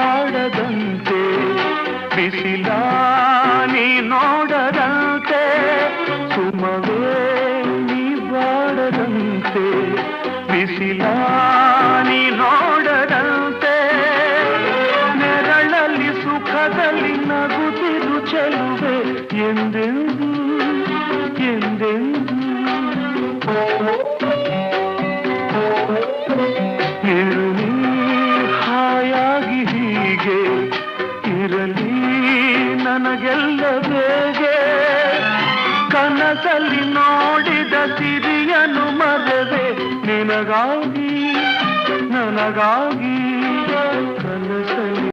ಬಾಡದಂತೆ ಬಿಸಿಲ ನೀ ನೋಡದಂತೆ ಸುಮವೇ ನೀ ಬಾಡದಂತೆ ಬಿಸಿಲ ನೀ ನೋಡದಂತೆ ನೆರಳಲ್ಲಿ ಸುಖದಲ್ಲಿ ನಗುತ್ತಿರು ಚೆಲುವೆ ಎಂದೆಂದು ಎಂದೆಂದು ಇರಲಿ ಹಾಯಾಗಿ ಹೀಗೆ ಇರಲಿ ನನಗೆಲ್ಲ ಬೇಗೆ ಕನಸಲ್ಲಿ ನೋಡಿದ ಸಿರಿಯನು ಮರೆವೆ ನಿನಗಾಗಿ ನನಗಾಗಿ